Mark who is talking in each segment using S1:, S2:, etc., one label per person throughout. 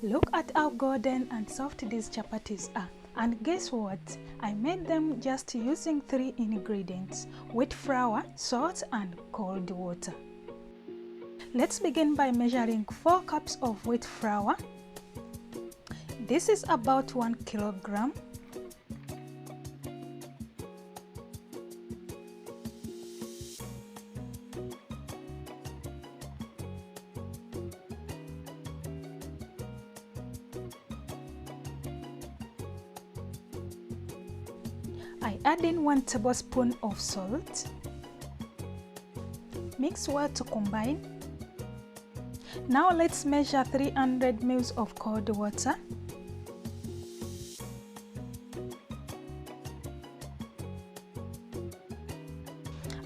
S1: Look at how golden and soft these chapatis are. And guess what? I made them just using 3 ingredients: wheat flour, salt and cold water. Let's begin by measuring 4 cups of wheat flour. This is about 1 kilogram. I add in 1 tablespoon of salt. Mix well to combine. Now let's measure 300 ml of cold water.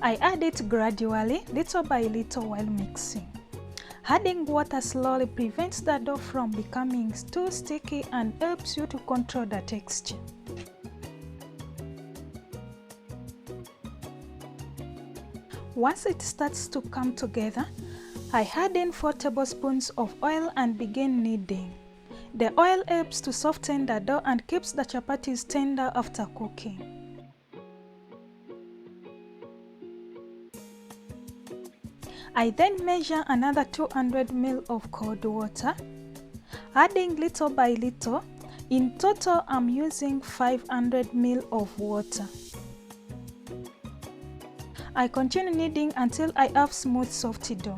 S1: I add it gradually, little by little while mixing. Adding water slowly prevents the dough from becoming too sticky and helps you to control the texture. Once it starts to come together, I add in 4 tablespoons of oil and begin kneading. The oil helps to soften the dough and keeps the chapatis tender after cooking. I then measure another 200 ml of cold water, adding little by little. In total, I'm using 500 ml of water. I continue kneading until I have smooth soft dough.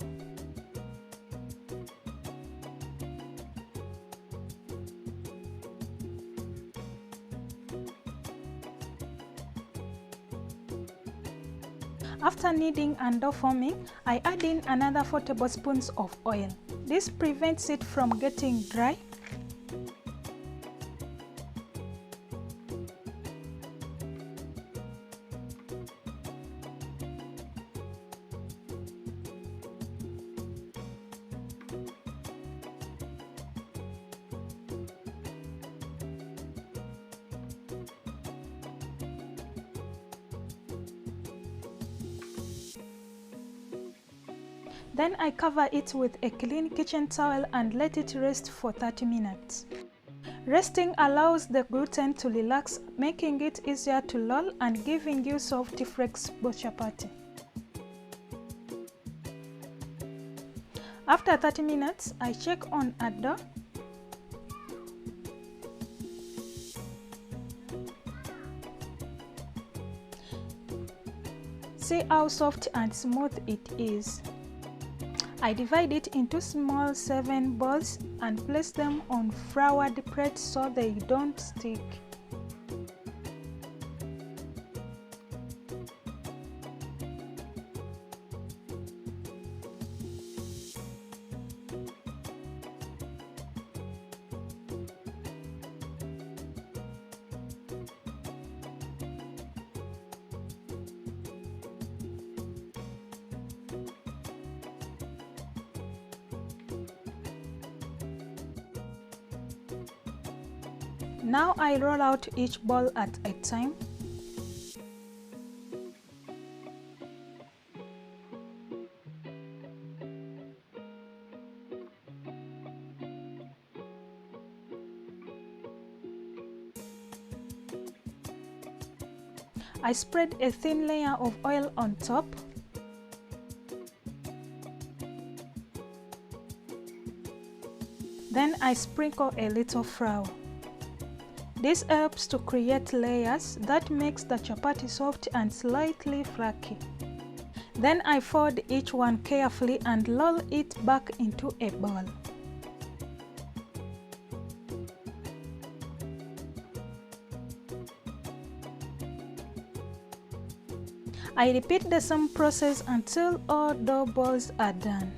S1: After kneading and dough forming, I add in another 4 tablespoons of oil. This prevents it from getting dry. Then I cover it with a clean kitchen towel and let it rest for 30 minutes. Resting allows the gluten to relax, making it easier to roll and giving you soft, flexible chapati. After 30 minutes, I check on a dough. See how soft and smooth it is. I divide it into small 7 balls and place them on floured plates so they don't stick. Now I roll out each ball at a time. I spread a thin layer of oil on top. Then I sprinkle a little flour. This helps to create layers that makes the chapati soft and slightly flaky. Then I fold each one carefully and roll it back into a ball. I repeat the same process until all dough balls are done.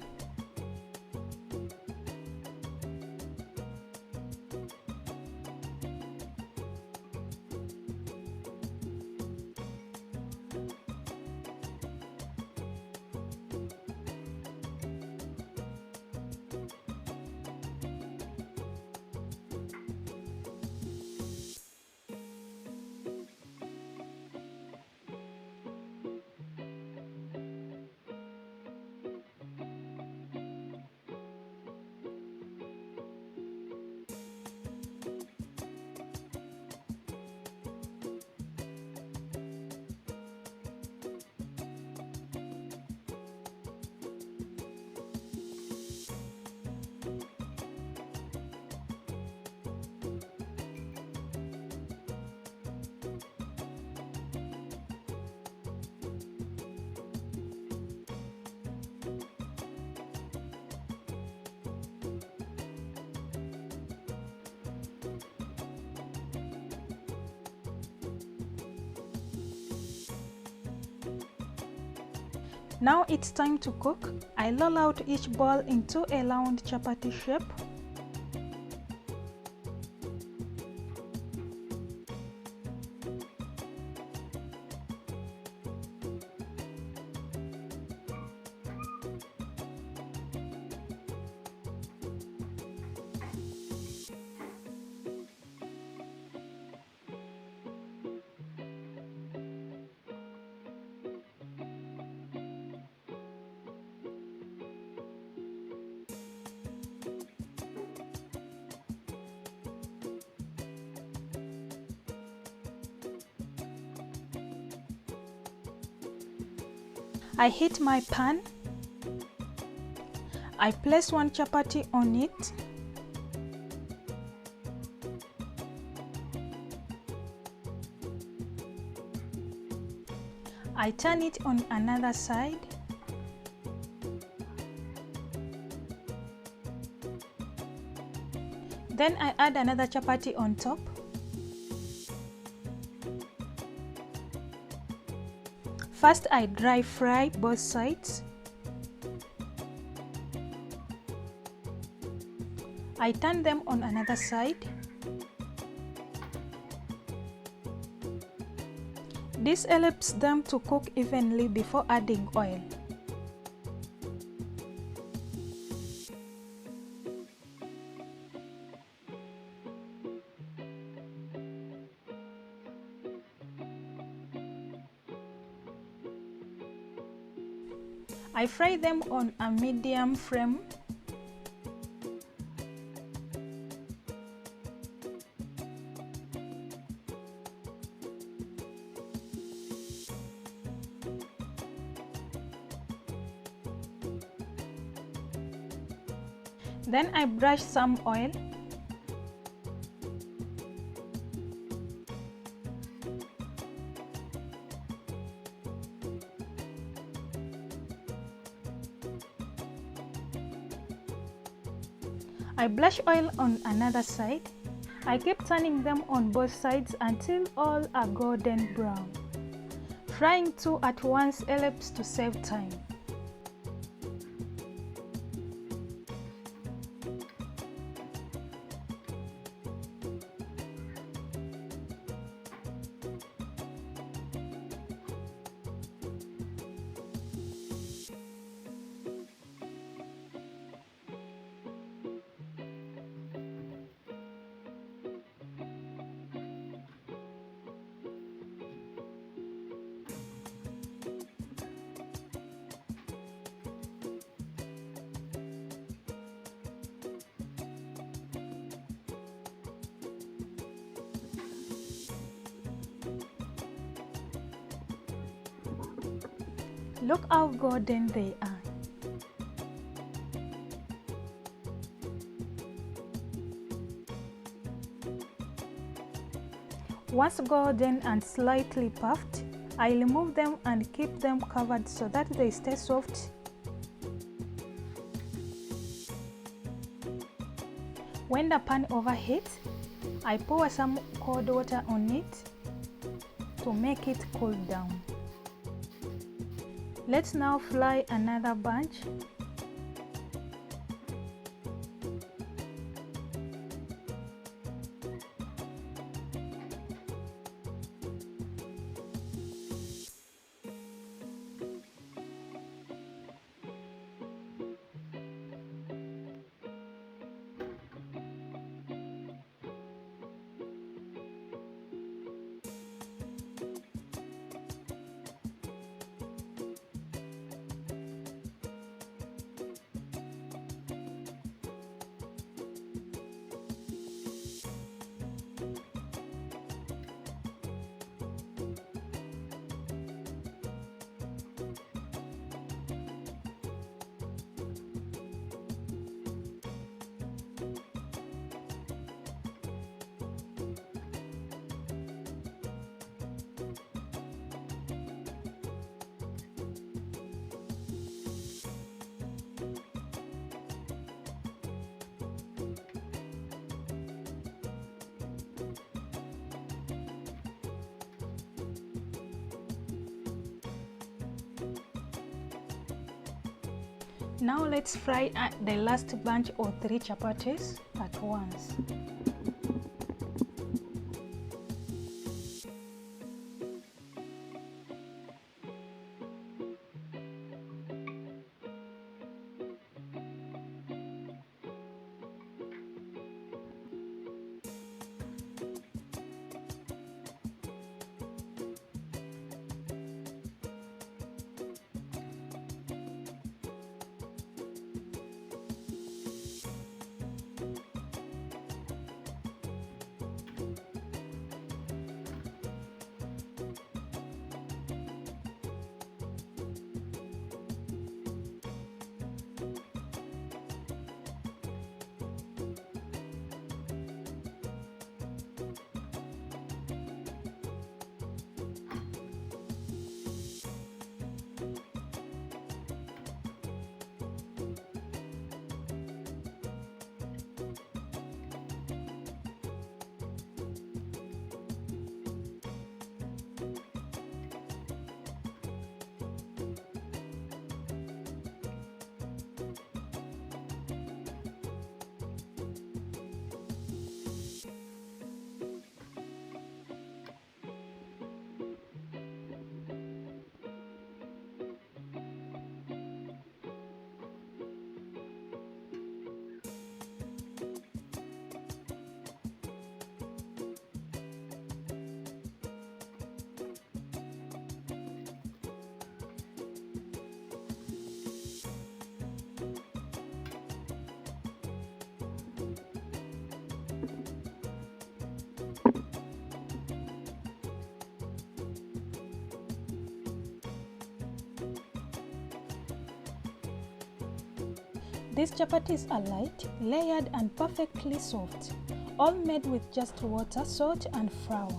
S1: Now it's time to cook. I roll out each ball into a round chapati shape. I heat my pan. I place one chapati on it. I turn it on another side. Then I add another chapati on top. First, I dry fry both sides. I turn them on another side. This helps them to cook evenly before adding oil. I fry them on a medium flame. Then I brush some oil. I brush oil on another side. I keep turning them on both sides until all are golden brown. Frying two at once helps to save time. Look how golden they are. Once golden and slightly puffed, I remove them and keep them covered so that they stay soft. When the pan overheats, I pour some cold water on it to make it cool down. Let's now fry another bunch. Now let's fry the last bunch or 3 chapatis at once. These chapatis are light, layered and perfectly soft, all made with just water, salt and flour.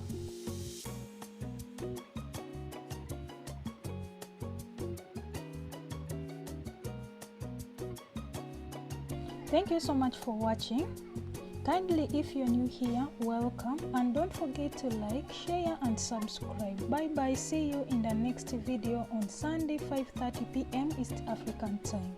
S1: Thank you so much for watching. Kindly, if you're new here, welcome, and don't forget to like, share and subscribe. Bye bye. See you in the next video on Sunday 5:30 p.m. East African time.